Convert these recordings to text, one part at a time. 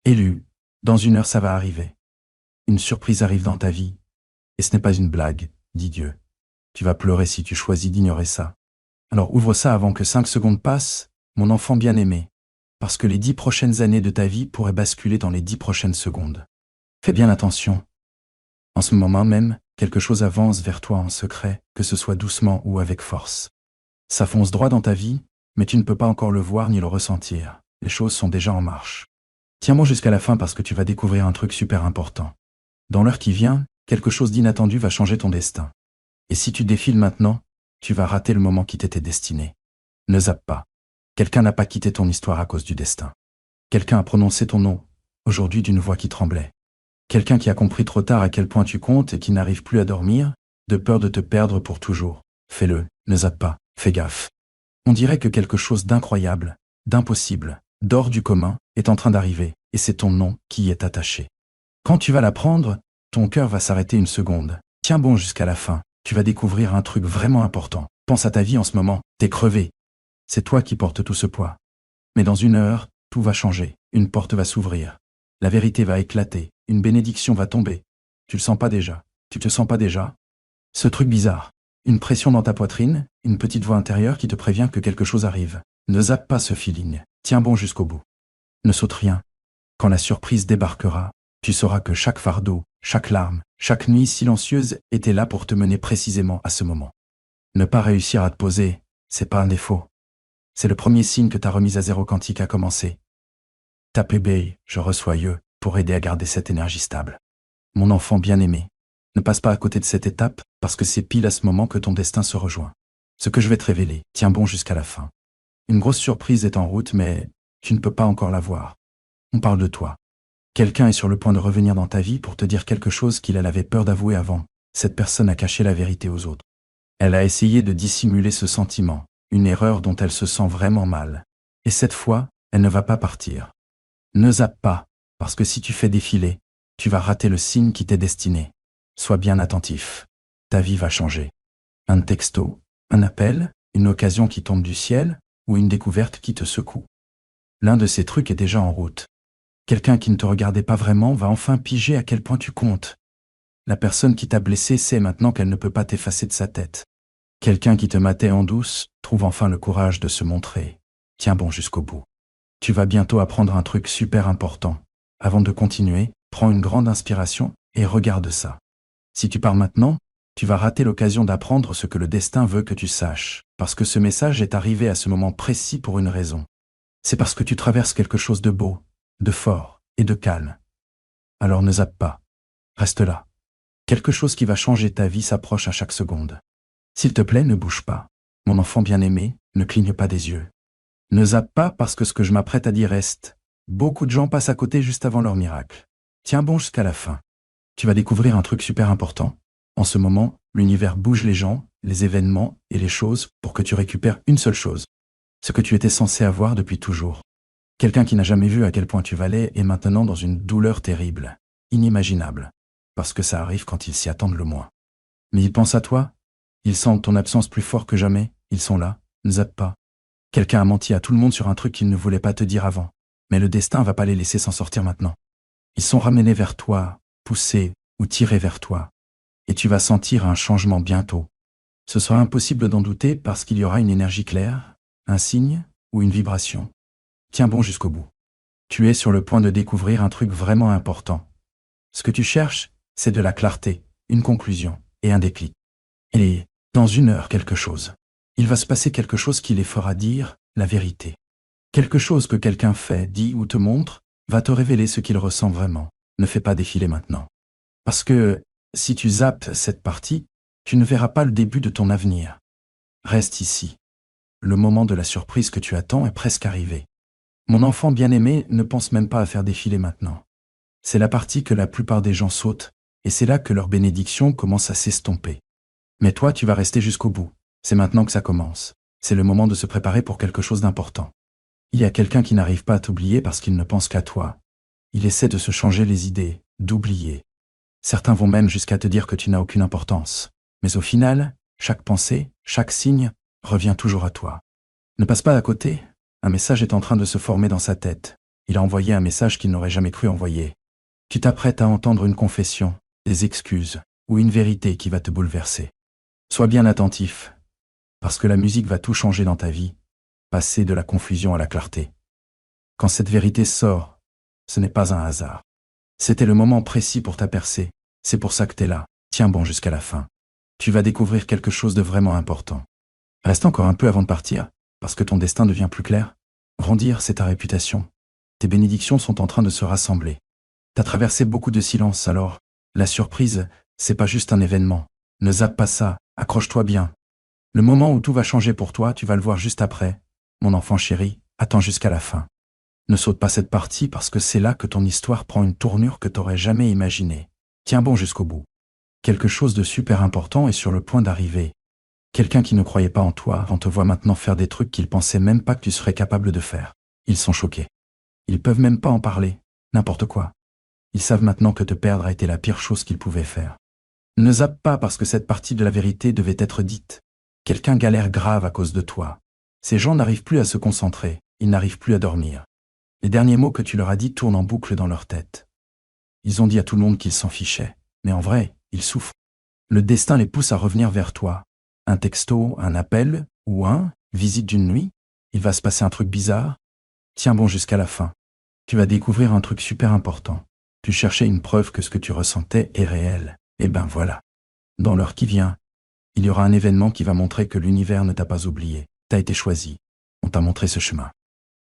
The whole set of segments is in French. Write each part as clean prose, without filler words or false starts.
Élu, dans 1 heure ça va arriver. Une surprise arrive dans ta vie. Et ce n'est pas une blague, dit Dieu. Tu vas pleurer si tu choisis d'ignorer ça. Alors ouvre ça avant que 5 secondes passent, mon enfant bien-aimé, parce que les 10 prochaines années de ta vie pourraient basculer dans les 10 prochaines secondes. Fais bien attention. En ce moment même, quelque chose avance vers toi en secret, que ce soit doucement ou avec force. Ça fonce droit dans ta vie, mais tu ne peux pas encore le voir ni le ressentir. Les choses sont déjà en marche. Tiens bon jusqu'à la fin parce que tu vas découvrir un truc super important. Dans l'heure qui vient, quelque chose d'inattendu va changer ton destin. Et si tu défiles maintenant, tu vas rater le moment qui t'était destiné. Ne zappe pas. Quelqu'un n'a pas quitté ton histoire à cause du destin. Quelqu'un a prononcé ton nom, aujourd'hui d'une voix qui tremblait. Quelqu'un qui a compris trop tard à quel point tu comptes et qui n'arrive plus à dormir, de peur de te perdre pour toujours. Fais-le, ne zappe pas, fais gaffe. On dirait que quelque chose d'incroyable, d'impossible, d'hors du commun, est en train d'arriver, et c'est ton nom qui y est attaché. Quand tu vas l'apprendre, ton cœur va s'arrêter une seconde. Tiens bon jusqu'à la fin, tu vas découvrir un truc vraiment important. Pense à ta vie en ce moment, t'es crevé. C'est toi qui portes tout ce poids. Mais dans 1 heure, tout va changer, une porte va s'ouvrir. La vérité va éclater, une bénédiction va tomber. Tu le sens pas déjà? Tu te sens pas déjà? Ce truc bizarre. Une pression dans ta poitrine, une petite voix intérieure qui te prévient que quelque chose arrive. Ne zappe pas ce feeling. Tiens bon jusqu'au bout. Ne saute rien. Quand la surprise débarquera, tu sauras que chaque fardeau, chaque larme, chaque nuit silencieuse était là pour te mener précisément à ce moment. Ne pas réussir à te poser, c'est pas un défaut. C'est le premier signe que ta remise à zéro quantique a commencé. Tape eBay, je reçois pour aider à garder cette énergie stable. Mon enfant bien-aimé, ne passe pas à côté de cette étape parce que c'est pile à ce moment que ton destin se rejoint. Ce que je vais te révéler, tiens bon jusqu'à la fin. Une grosse surprise est en route, mais tu ne peux pas encore la voir. On parle de toi. Quelqu'un est sur le point de revenir dans ta vie pour te dire quelque chose qu'il avait peur d'avouer avant. Cette personne a caché la vérité aux autres. Elle a essayé de dissimuler ce sentiment, une erreur dont elle se sent vraiment mal. Et cette fois, elle ne va pas partir. Ne zappe pas, parce que si tu fais défiler, tu vas rater le signe qui t'est destiné. Sois bien attentif. Ta vie va changer. Un texto, un appel, une occasion qui tombe du ciel, ou une découverte qui te secoue. L'un de ces trucs est déjà en route. Quelqu'un qui ne te regardait pas vraiment va enfin piger à quel point tu comptes. La personne qui t'a blessé sait maintenant qu'elle ne peut pas t'effacer de sa tête. Quelqu'un qui te matait en douce trouve enfin le courage de se montrer. Tiens bon jusqu'au bout. Tu vas bientôt apprendre un truc super important. Avant de continuer, prends une grande inspiration et regarde ça. Si tu pars maintenant, tu vas rater l'occasion d'apprendre ce que le destin veut que tu saches, parce que ce message est arrivé à ce moment précis pour une raison. C'est parce que tu traverses quelque chose de beau, de fort et de calme. Alors ne zappe pas. Reste là. Quelque chose qui va changer ta vie s'approche à chaque seconde. S'il te plaît, ne bouge pas. Mon enfant bien-aimé, ne cligne pas des yeux. Ne zappe pas parce que ce que je m'apprête à dire reste. Beaucoup de gens passent à côté juste avant leur miracle. Tiens bon jusqu'à la fin. Tu vas découvrir un truc super important. En ce moment, l'univers bouge les gens, les événements et les choses pour que tu récupères une seule chose. Ce que tu étais censé avoir depuis toujours. Quelqu'un qui n'a jamais vu à quel point tu valais est maintenant dans une douleur terrible, inimaginable, parce que ça arrive quand ils s'y attendent le moins. Mais ils pensent à toi, ils sentent ton absence plus fort que jamais, ils sont là, ne zappe pas. Quelqu'un a menti à tout le monde sur un truc qu'il ne voulait pas te dire avant, mais le destin va pas les laisser s'en sortir maintenant. Ils sont ramenés vers toi, poussés ou tirés vers toi, et tu vas sentir un changement bientôt. Ce sera impossible d'en douter parce qu'il y aura une énergie claire, un signe ou une vibration. Tiens bon jusqu'au bout. Tu es sur le point de découvrir un truc vraiment important. Ce que tu cherches, c'est de la clarté, une conclusion et un déclic. Et dans 1 heure quelque chose. Il va se passer quelque chose qui les fera dire la vérité. Quelque chose que quelqu'un fait, dit ou te montre, va te révéler ce qu'il ressent vraiment. Ne fais pas défiler maintenant. Parce que si tu zappes cette partie, tu ne verras pas le début de ton avenir. Reste ici. Le moment de la surprise que tu attends est presque arrivé. Mon enfant bien-aimé ne pense même pas à faire défiler maintenant. C'est la partie que la plupart des gens sautent, et c'est là que leur bénédiction commence à s'estomper. Mais toi, tu vas rester jusqu'au bout. C'est maintenant que ça commence. C'est le moment de se préparer pour quelque chose d'important. Il y a quelqu'un qui n'arrive pas à t'oublier parce qu'il ne pense qu'à toi. Il essaie de se changer les idées, d'oublier. Certains vont même jusqu'à te dire que tu n'as aucune importance. Mais au final, chaque pensée, chaque signe, revient toujours à toi. Ne passe pas à côté. Un message est en train de se former dans sa tête. Il a envoyé un message qu'il n'aurait jamais cru envoyer. Tu t'apprêtes à entendre une confession, des excuses, ou une vérité qui va te bouleverser. Sois bien attentif, parce que la musique va tout changer dans ta vie, passer de la confusion à la clarté. Quand cette vérité sort, ce n'est pas un hasard. C'était le moment précis pour ta percée, c'est pour ça que t'es là, tiens bon jusqu'à la fin. Tu vas découvrir quelque chose de vraiment important. Reste encore un peu avant de partir, parce que ton destin devient plus clair. Grandir, c'est ta réputation. Tes bénédictions sont en train de se rassembler. T'as traversé beaucoup de silence, alors, la surprise, c'est pas juste un événement. Ne zappe pas ça, accroche-toi bien. Le moment où tout va changer pour toi, tu vas le voir juste après. Mon enfant chéri, attends jusqu'à la fin. Ne saute pas cette partie parce que c'est là que ton histoire prend une tournure que t'aurais jamais imaginée. Tiens bon jusqu'au bout. Quelque chose de super important est sur le point d'arriver. Quelqu'un qui ne croyait pas en toi, te voit maintenant faire des trucs qu'ils pensaient même pas que tu serais capable de faire. Ils sont choqués. Ils peuvent même pas en parler. N'importe quoi. Ils savent maintenant que te perdre a été la pire chose qu'ils pouvaient faire. Ne zappe pas parce que cette partie de la vérité devait être dite. Quelqu'un galère grave à cause de toi. Ces gens n'arrivent plus à se concentrer, ils n'arrivent plus à dormir. Les derniers mots que tu leur as dit tournent en boucle dans leur tête. Ils ont dit à tout le monde qu'ils s'en fichaient, mais en vrai, ils souffrent. Le destin les pousse à revenir vers toi. Un texto, un appel, ou visite d'une nuit. Il va se passer un truc bizarre. Tiens bon jusqu'à la fin. Tu vas découvrir un truc super important. Tu cherchais une preuve que ce que tu ressentais est réel. Et ben voilà. Dans l'heure qui vient, il y aura un événement qui va montrer que l'univers ne t'a pas oublié. T'as été choisi. On t'a montré ce chemin.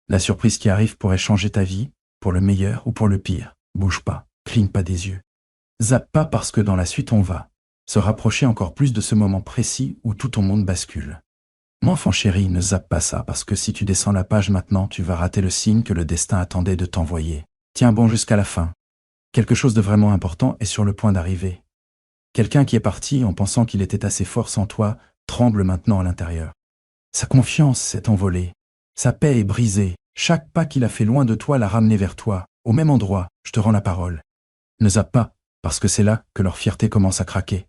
La surprise qui arrive pourrait changer ta vie, pour le meilleur ou pour le pire. Bouge pas, cligne pas des yeux. Zappe pas parce que dans la suite on va se rapprocher encore plus de ce moment précis où tout ton monde bascule. Mon enfant chéri, ne zappe pas ça parce que si tu descends la page maintenant, tu vas rater le signe que le destin attendait de t'envoyer. Tiens bon jusqu'à la fin. Quelque chose de vraiment important est sur le point d'arriver. Quelqu'un qui est parti en pensant qu'il était assez fort sans toi tremble maintenant à l'intérieur. Sa confiance s'est envolée. Sa paix est brisée. Chaque pas qu'il a fait loin de toi l'a ramené vers toi. Au même endroit, je te rends la parole. Ne zappe pas, parce que c'est là que leur fierté commence à craquer.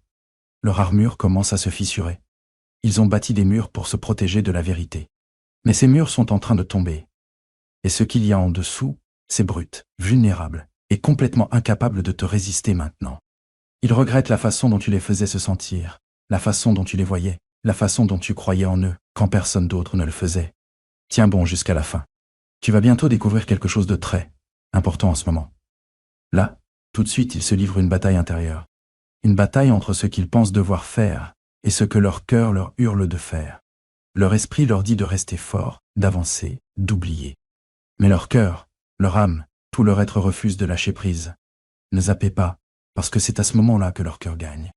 Leur armure commence à se fissurer. Ils ont bâti des murs pour se protéger de la vérité. Mais ces murs sont en train de tomber. Et ce qu'il y a en dessous, c'est brut, vulnérable, et complètement incapable de te résister maintenant. Ils regrettent la façon dont tu les faisais se sentir, la façon dont tu les voyais, la façon dont tu croyais en eux, quand personne d'autre ne le faisait. Tiens bon jusqu'à la fin. Tu vas bientôt découvrir quelque chose de très important en ce moment. Là, tout de suite, ils se livrent une bataille intérieure. Une bataille entre ce qu'ils pensent devoir faire et ce que leur cœur leur hurle de faire. Leur esprit leur dit de rester fort, d'avancer, d'oublier. Mais leur cœur, leur âme, tout leur être refuse de lâcher prise. Ne zappez pas, parce que c'est à ce moment-là que leur cœur gagne.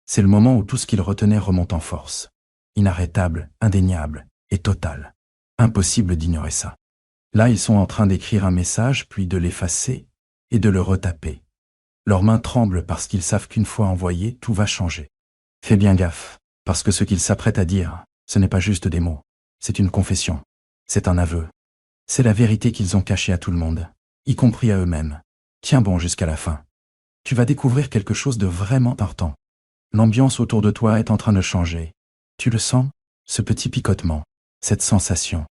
C'est le moment où tout ce qu'ils retenaient remonte en force. Inarrêtable, indéniable et total. Impossible d'ignorer ça. Là, ils sont en train d'écrire un message, puis de l'effacer et de le retaper. Leurs mains tremblent parce qu'ils savent qu'une fois envoyé, tout va changer. Fais bien gaffe, parce que ce qu'ils s'apprêtent à dire, ce n'est pas juste des mots. C'est une confession. C'est un aveu. C'est la vérité qu'ils ont cachée à tout le monde, y compris à eux-mêmes. Tiens bon jusqu'à la fin. Tu vas découvrir quelque chose de vraiment important. L'ambiance autour de toi est en train de changer. Tu le sens? Ce petit picotement, cette sensation.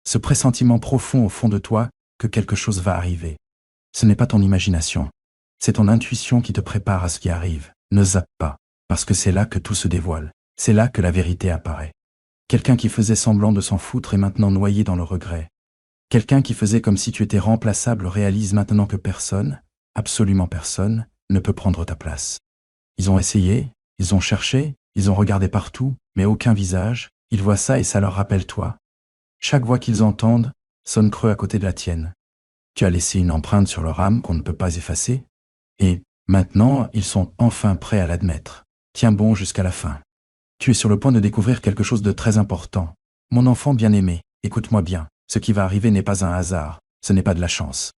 Ce pressentiment profond au fond de toi que quelque chose va arriver. Ce n'est pas ton imagination. C'est ton intuition qui te prépare à ce qui arrive. Ne zappe pas, parce que c'est là que tout se dévoile. C'est là que la vérité apparaît. Quelqu'un qui faisait semblant de s'en foutre est maintenant noyé dans le regret. Quelqu'un qui faisait comme si tu étais remplaçable réalise maintenant que personne, absolument personne, ne peut prendre ta place. Ils ont essayé, ils ont cherché, ils ont regardé partout, mais aucun visage. Ils voient ça et ça leur rappelle toi. Chaque voix qu'ils entendent sonne creux à côté de la tienne. Tu as laissé une empreinte sur leur âme qu'on ne peut pas effacer. Et maintenant, ils sont enfin prêts à l'admettre. Tiens bon jusqu'à la fin. Tu es sur le point de découvrir quelque chose de très important. Mon enfant bien-aimé, écoute-moi bien. Ce qui va arriver n'est pas un hasard. Ce n'est pas de la chance.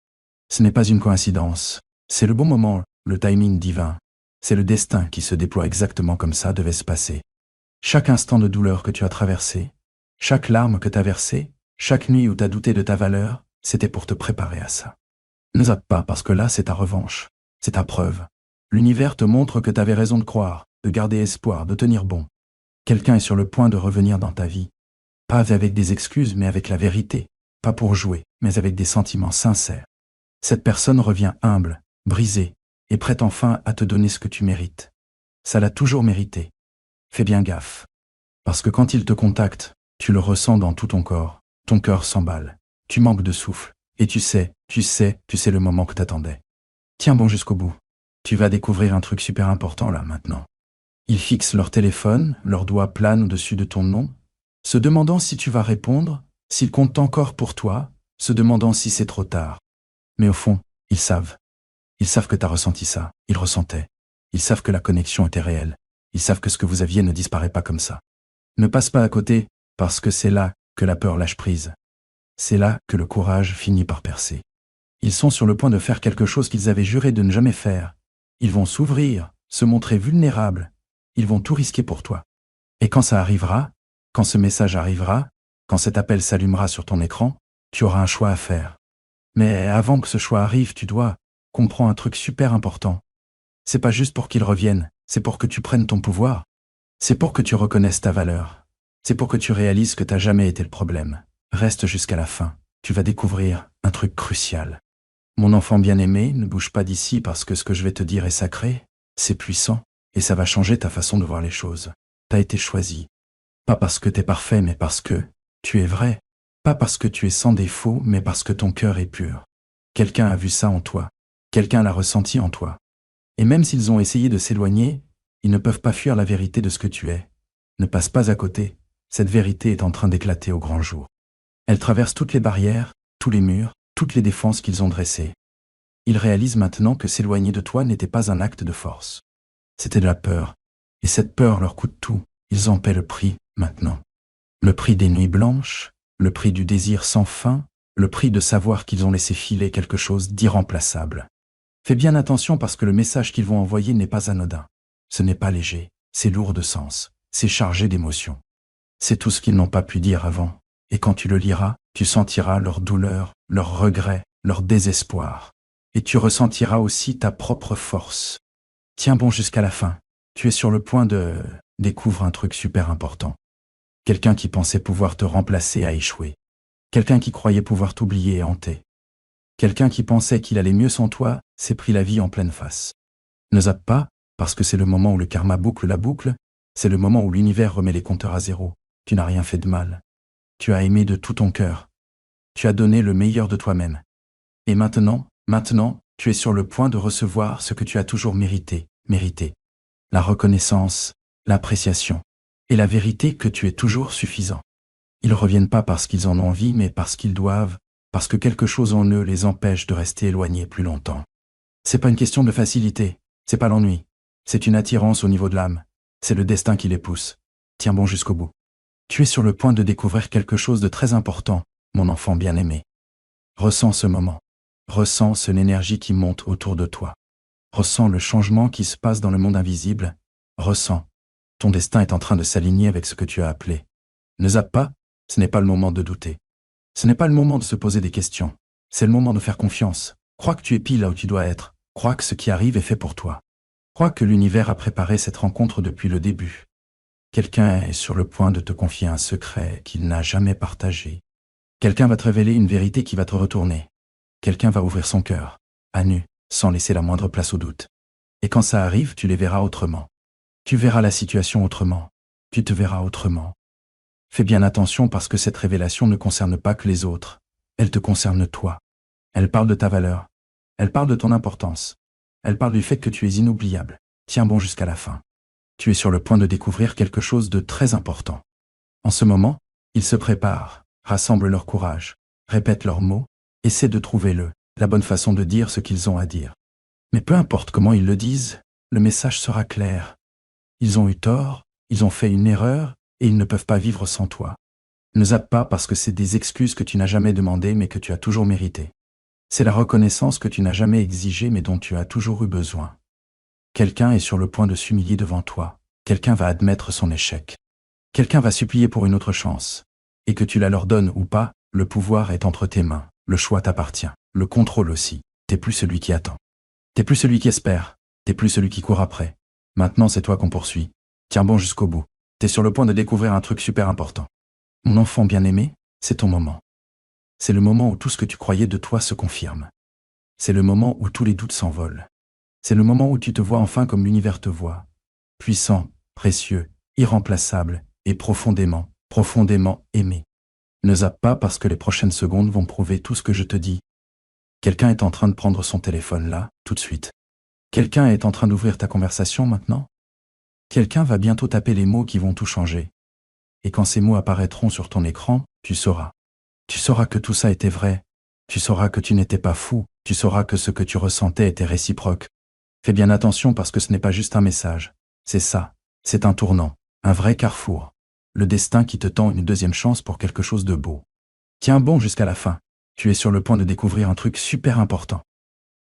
Ce n'est pas une coïncidence. C'est le bon moment, le timing divin. C'est le destin qui se déploie exactement comme ça devait se passer. Chaque instant de douleur que tu as traversé, chaque larme que tu as versée, chaque nuit où tu as douté de ta valeur, c'était pour te préparer à ça. Ne zappe pas parce que là, c'est ta revanche. C'est ta preuve. L'univers te montre que tu avais raison de croire, de garder espoir, de tenir bon. Quelqu'un est sur le point de revenir dans ta vie. Pas avec des excuses, mais avec la vérité. pas pour jouer, mais avec des sentiments sincères. Cette personne revient humble, brisée, et prête enfin à te donner ce que tu mérites. Ça l'a toujours mérité. Fais bien gaffe. Parce que quand il te contacte, tu le ressens dans tout ton cœur s'emballe, tu manques de souffle, et tu sais le moment que t'attendais. Tiens bon jusqu'au bout. Tu vas découvrir un truc super important là maintenant. Ils fixent leur téléphone, leurs doigts planent au-dessus de ton nom, se demandant si tu vas répondre, s'ils comptent encore pour toi, se demandant si c'est trop tard. Mais au fond, ils savent. Ils savent que t'as ressenti ça, ils ressentaient. Ils savent que la connexion était réelle. Ils savent que ce que vous aviez ne disparaît pas comme ça. Ne passe pas à côté, parce que c'est là que la peur lâche prise. C'est là que le courage finit par percer. Ils sont sur le point de faire quelque chose qu'ils avaient juré de ne jamais faire. Ils vont s'ouvrir, se montrer vulnérables. Ils vont tout risquer pour toi. Et quand ça arrivera, quand ce message arrivera, quand cet appel s'allumera sur ton écran, tu auras un choix à faire. Mais avant que ce choix arrive, tu dois comprendre un truc super important. C'est pas juste pour qu'ils reviennent, c'est pour que tu prennes ton pouvoir. C'est pour que tu reconnaisses ta valeur. C'est pour que tu réalises que t'as jamais été le problème. Reste jusqu'à la fin. Tu vas découvrir un truc crucial. Mon enfant bien-aimé, ne bouge pas d'ici parce que ce que je vais te dire est sacré, c'est puissant, et ça va changer ta façon de voir les choses. T'as été choisi. Pas parce que t'es parfait, mais parce que tu es vrai. Pas parce que tu es sans défaut, mais parce que ton cœur est pur. Quelqu'un a vu ça en toi. Quelqu'un l'a ressenti en toi. Et même s'ils ont essayé de s'éloigner, ils ne peuvent pas fuir la vérité de ce que tu es. Ne passe pas à côté. Cette vérité est en train d'éclater au grand jour. Elle traverse toutes les barrières, tous les murs, toutes les défenses qu'ils ont dressées. Ils réalisent maintenant que s'éloigner de toi n'était pas un acte de force. C'était de la peur. Et cette peur leur coûte tout. Ils en paient le prix, maintenant. Le prix des nuits blanches, le prix du désir sans fin, le prix de savoir qu'ils ont laissé filer quelque chose d'irremplaçable. Fais bien attention parce que le message qu'ils vont envoyer n'est pas anodin. Ce n'est pas léger, c'est lourd de sens, c'est chargé d'émotions. C'est tout ce qu'ils n'ont pas pu dire avant. Et quand tu le liras, tu sentiras leur douleur, leur regret, leur désespoir. Et tu ressentiras aussi ta propre force. Tiens bon jusqu'à la fin. Tu es sur le point de découvrir un truc super important. Quelqu'un qui pensait pouvoir te remplacer a échoué. Quelqu'un qui croyait pouvoir t'oublier est hanté. Quelqu'un qui pensait qu'il allait mieux sans toi s'est pris la vie en pleine face. Ne zappe pas, parce que c'est le moment où le karma boucle la boucle, c'est le moment où l'univers remet les compteurs à zéro. Tu n'as rien fait de mal. Tu as aimé de tout ton cœur. Tu as donné le meilleur de toi-même. Et maintenant, tu es sur le point de recevoir ce que tu as toujours mérité. La reconnaissance, l'appréciation, et la vérité que tu es toujours suffisant. Ils ne reviennent pas parce qu'ils en ont envie, mais parce qu'ils doivent, parce que quelque chose en eux les empêche de rester éloignés plus longtemps. C'est pas une question de facilité, c'est pas l'ennui, c'est une attirance au niveau de l'âme, c'est le destin qui les pousse. Tiens bon jusqu'au bout. Tu es sur le point de découvrir quelque chose de très important, mon enfant bien-aimé. Ressens ce moment. Ressens cette énergie qui monte autour de toi. Ressens le changement qui se passe dans le monde invisible. Ressens. Ton destin est en train de s'aligner avec ce que tu as appelé. Ne zappe pas, ce n'est pas le moment de douter. Ce n'est pas le moment de se poser des questions. C'est le moment de faire confiance. Crois que tu es pile là où tu dois être. Crois que ce qui arrive est fait pour toi. Crois que l'univers a préparé cette rencontre depuis le début. Quelqu'un est sur le point de te confier un secret qu'il n'a jamais partagé. Quelqu'un va te révéler une vérité qui va te retourner. Quelqu'un va ouvrir son cœur, à nu, sans laisser la moindre place au doute. Et quand ça arrive, tu les verras autrement. Tu verras la situation autrement. Tu te verras autrement. Fais bien attention parce que cette révélation ne concerne pas que les autres. Elle te concerne toi. Elle parle de ta valeur. Elle parle de ton importance. Elle parle du fait que tu es inoubliable. Tiens bon jusqu'à la fin. Tu es sur le point de découvrir quelque chose de très important. En ce moment, ils se préparent, rassemblent leur courage, répètent leurs mots, essaient de trouver la bonne façon de dire ce qu'ils ont à dire. Mais peu importe comment ils le disent, le message sera clair. Ils ont eu tort, ils ont fait une erreur, et ils ne peuvent pas vivre sans toi. Ne zappe pas parce que c'est des excuses que tu n'as jamais demandées mais que tu as toujours méritées. C'est la reconnaissance que tu n'as jamais exigée mais dont tu as toujours eu besoin. Quelqu'un est sur le point de s'humilier devant toi. Quelqu'un va admettre son échec. Quelqu'un va supplier pour une autre chance. Et que tu la leur donnes ou pas, le pouvoir est entre tes mains. Le choix t'appartient. Le contrôle aussi. T'es plus celui qui attend. T'es plus celui qui espère. T'es plus celui qui court après. Maintenant, c'est toi qu'on poursuit. Tiens bon jusqu'au bout. T'es sur le point de découvrir un truc super important. Mon enfant bien-aimé, c'est ton moment. C'est le moment où tout ce que tu croyais de toi se confirme. C'est le moment où tous les doutes s'envolent. C'est le moment où tu te vois enfin comme l'univers te voit. Puissant, précieux, irremplaçable et profondément, profondément aimé. Ne zappe pas parce que les prochaines secondes vont prouver tout ce que je te dis. Quelqu'un est en train de prendre son téléphone là, tout de suite. Quelqu'un est en train d'ouvrir ta conversation maintenant. Quelqu'un va bientôt taper les mots qui vont tout changer. Et quand ces mots apparaîtront sur ton écran, tu sauras. Tu sauras que tout ça était vrai. Tu sauras que tu n'étais pas fou. Tu sauras que ce que tu ressentais était réciproque. Fais bien attention parce que ce n'est pas juste un message. C'est ça. C'est un tournant. Un vrai carrefour. Le destin qui te tend une deuxième chance pour quelque chose de beau. Tiens bon jusqu'à la fin. Tu es sur le point de découvrir un truc super important.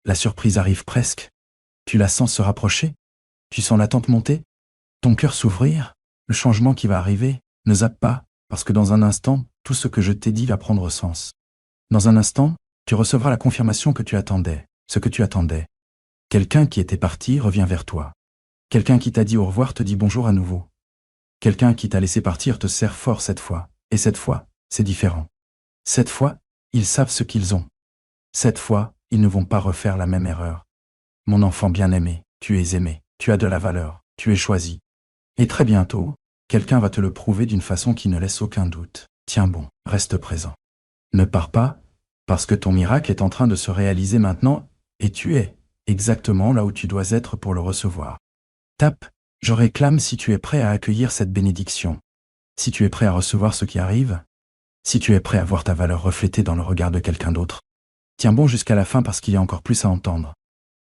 La surprise arrive presque. Tu la sens se rapprocher. Tu sens l'attente monter. Ton cœur s'ouvrir. Le changement qui va arriver. Ne zappe pas, parce que dans un instant, tout ce que je t'ai dit va prendre sens. Dans un instant, tu recevras la confirmation que tu attendais, ce que tu attendais. Quelqu'un qui était parti revient vers toi. Quelqu'un qui t'a dit au revoir te dit bonjour à nouveau. Quelqu'un qui t'a laissé partir te serre fort cette fois. Et cette fois, c'est différent. Cette fois, ils savent ce qu'ils ont. Cette fois, ils ne vont pas refaire la même erreur. Mon enfant bien-aimé, tu es aimé, tu as de la valeur, tu es choisi. Et très bientôt, quelqu'un va te le prouver d'une façon qui ne laisse aucun doute. Tiens bon, reste présent. Ne pars pas, parce que ton miracle est en train de se réaliser maintenant, et tu es exactement là où tu dois être pour le recevoir. Tape, je réclame si tu es prêt à accueillir cette bénédiction. Si tu es prêt à recevoir ce qui arrive. Si tu es prêt à voir ta valeur reflétée dans le regard de quelqu'un d'autre. Tiens bon jusqu'à la fin parce qu'il y a encore plus à entendre.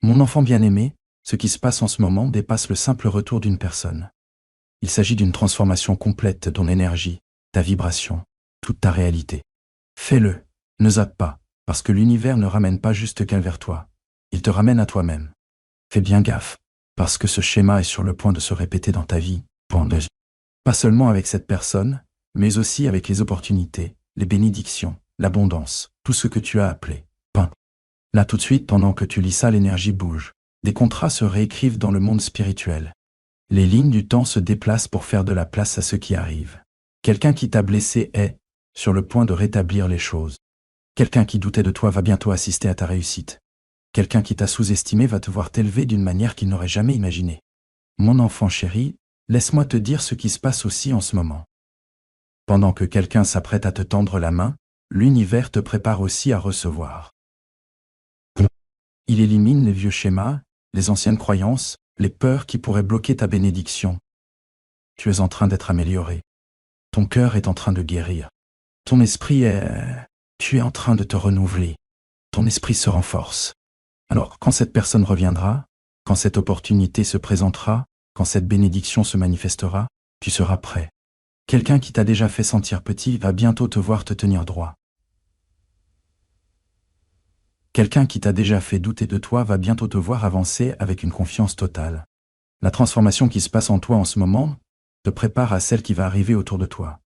Mon enfant bien-aimé, ce qui se passe en ce moment dépasse le simple retour d'une personne. Il s'agit d'une transformation complète de ton énergie, ta vibration, toute ta réalité. Fais-le, ne zappe pas, parce que l'univers ne ramène pas juste qu'un vers toi. Il te ramène à toi-même. Fais bien gaffe, parce que ce schéma est sur le point de se répéter dans ta vie. Pas seulement avec cette personne, mais aussi avec les opportunités, les bénédictions, l'abondance, tout ce que tu as appelé. Là tout de suite, pendant que tu lis ça, l'énergie bouge. Des contrats se réécrivent dans le monde spirituel. Les lignes du temps se déplacent pour faire de la place à ce qui arrive. Quelqu'un qui t'a blessé est sur le point de rétablir les choses. Quelqu'un qui doutait de toi va bientôt assister à ta réussite. Quelqu'un qui t'a sous-estimé va te voir t'élever d'une manière qu'il n'aurait jamais imaginée. Mon enfant chéri, laisse-moi te dire ce qui se passe aussi en ce moment. Pendant que quelqu'un s'apprête à te tendre la main, l'univers te prépare aussi à recevoir. Il élimine les vieux schémas, les anciennes croyances, les peurs qui pourraient bloquer ta bénédiction. Tu es en train d'être amélioré. Ton cœur est en train de guérir. Ton esprit est... Tu es en train de te renouveler. Ton esprit se renforce. Alors, quand cette personne reviendra, quand cette opportunité se présentera, quand cette bénédiction se manifestera, tu seras prêt. Quelqu'un qui t'a déjà fait sentir petit va bientôt te voir te tenir droit. Quelqu'un qui t'a déjà fait douter de toi va bientôt te voir avancer avec une confiance totale. La transformation qui se passe en toi en ce moment te prépare à celle qui va arriver autour de toi.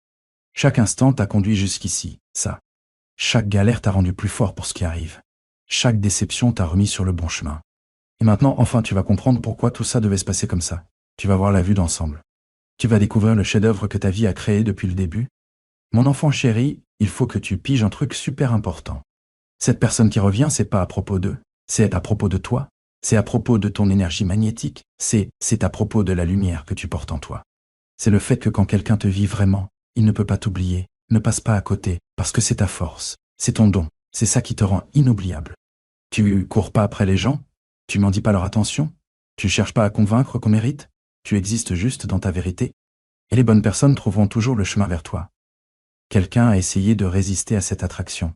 Chaque instant t'a conduit jusqu'ici, ça. Chaque galère t'a rendu plus fort pour ce qui arrive. Chaque déception t'a remis sur le bon chemin. Et maintenant, enfin, tu vas comprendre pourquoi tout ça devait se passer comme ça. Tu vas voir la vue d'ensemble. Tu vas découvrir le chef-d'œuvre que ta vie a créé depuis le début. Mon enfant chéri, il faut que tu piges un truc super important. Cette personne qui revient, c'est pas à propos d'eux, c'est à propos de toi, c'est à propos de ton énergie magnétique, c'est à propos de la lumière que tu portes en toi. C'est le fait que quand quelqu'un te vit vraiment, il ne peut pas t'oublier, ne passe pas à côté, parce que c'est ta force, c'est ton don, c'est ça qui te rend inoubliable. Tu cours pas après les gens, tu m'en dis pas leur attention, tu cherches pas à convaincre qu'on mérite, tu existes juste dans ta vérité, et les bonnes personnes trouveront toujours le chemin vers toi. Quelqu'un a essayé de résister à cette attraction.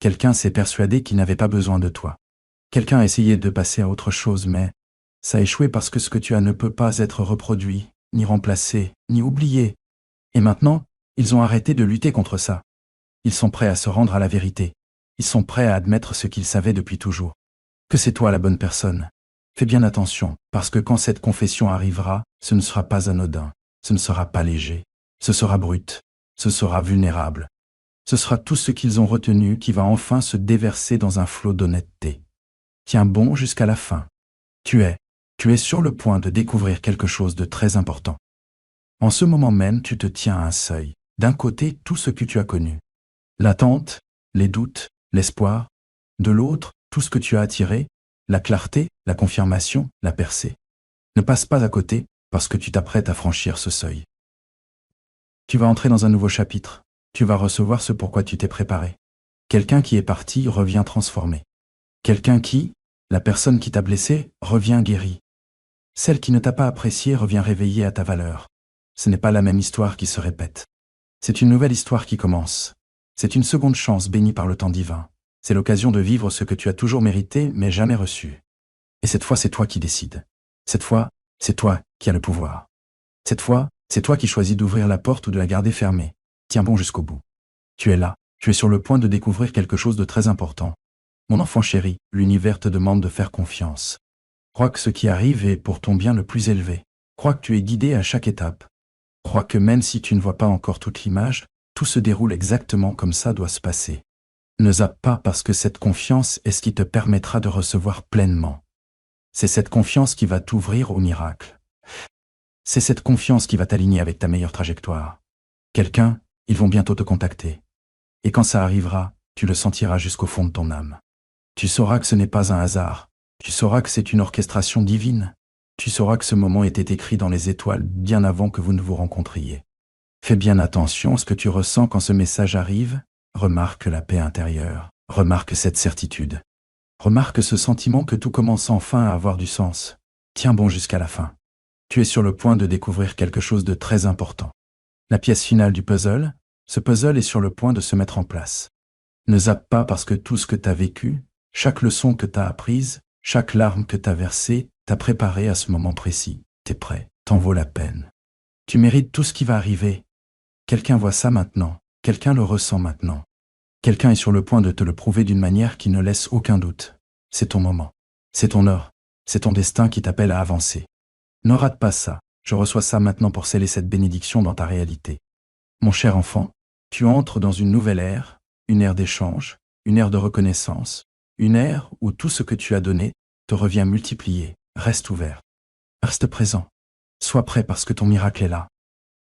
Quelqu'un s'est persuadé qu'il n'avait pas besoin de toi. Quelqu'un a essayé de passer à autre chose, mais ça a échoué parce que ce que tu as ne peut pas être reproduit, ni remplacé, ni oublié. Et maintenant, ils ont arrêté de lutter contre ça. Ils sont prêts à se rendre à la vérité. Ils sont prêts à admettre ce qu'ils savaient depuis toujours. Que c'est toi la bonne personne. Fais bien attention, parce que quand cette confession arrivera, ce ne sera pas anodin, ce ne sera pas léger, ce sera brut, ce sera vulnérable. Ce sera tout ce qu'ils ont retenu qui va enfin se déverser dans un flot d'honnêteté. Tiens bon jusqu'à la fin. Tu es sur le point de découvrir quelque chose de très important. En ce moment même, tu te tiens à un seuil. D'un côté, tout ce que tu as connu. L'attente, les doutes, l'espoir. De l'autre, tout ce que tu as attiré, la clarté, la confirmation, la percée. Ne passe pas à côté, parce que tu t'apprêtes à franchir ce seuil. Tu vas entrer dans un nouveau chapitre. Tu vas recevoir ce pourquoi tu t'es préparé. Quelqu'un qui est parti revient transformé. Quelqu'un qui, la personne qui t'a blessé, revient guéri. Celle qui ne t'a pas apprécié revient réveillée à ta valeur. Ce n'est pas la même histoire qui se répète. C'est une nouvelle histoire qui commence. C'est une seconde chance bénie par le temps divin. C'est l'occasion de vivre ce que tu as toujours mérité mais jamais reçu. Et cette fois, c'est toi qui décides. Cette fois, c'est toi qui as le pouvoir. Cette fois, c'est toi qui choisis d'ouvrir la porte ou de la garder fermée. Tiens bon jusqu'au bout. Tu es là, tu es sur le point de découvrir quelque chose de très important. Mon enfant chéri, l'univers te demande de faire confiance. Crois que ce qui arrive est pour ton bien le plus élevé. Crois que tu es guidé à chaque étape. Crois que même si tu ne vois pas encore toute l'image, tout se déroule exactement comme ça doit se passer. Ne zappe pas parce que cette confiance est ce qui te permettra de recevoir pleinement. C'est cette confiance qui va t'ouvrir au miracle. C'est cette confiance qui va t'aligner avec ta meilleure trajectoire. Quelqu'un, ils vont bientôt te contacter. Et quand ça arrivera, tu le sentiras jusqu'au fond de ton âme. Tu sauras que ce n'est pas un hasard. Tu sauras que c'est une orchestration divine. Tu sauras que ce moment était écrit dans les étoiles bien avant que vous ne vous rencontriez. Fais bien attention à ce que tu ressens quand ce message arrive. Remarque la paix intérieure. Remarque cette certitude. Remarque ce sentiment que tout commence enfin à avoir du sens. Tiens bon jusqu'à la fin. Tu es sur le point de découvrir quelque chose de très important. La pièce finale du puzzle, ce puzzle est sur le point de se mettre en place. Ne zappe pas parce que tout ce que tu as vécu, chaque leçon que tu as apprise, chaque larme que tu as versée, t'a préparé à ce moment précis. T'es prêt, t'en vaut la peine. Tu mérites tout ce qui va arriver. Quelqu'un voit ça maintenant, quelqu'un le ressent maintenant. Quelqu'un est sur le point de te le prouver d'une manière qui ne laisse aucun doute. C'est ton moment. C'est ton heure. C'est ton destin qui t'appelle à avancer. Ne rate pas ça. Je reçois ça maintenant pour sceller cette bénédiction dans ta réalité. Mon cher enfant, tu entres dans une nouvelle ère, une ère d'échange, une ère de reconnaissance, une ère où tout ce que tu as donné te revient multiplié. Reste ouvert. Reste présent. Sois prêt parce que ton miracle est là.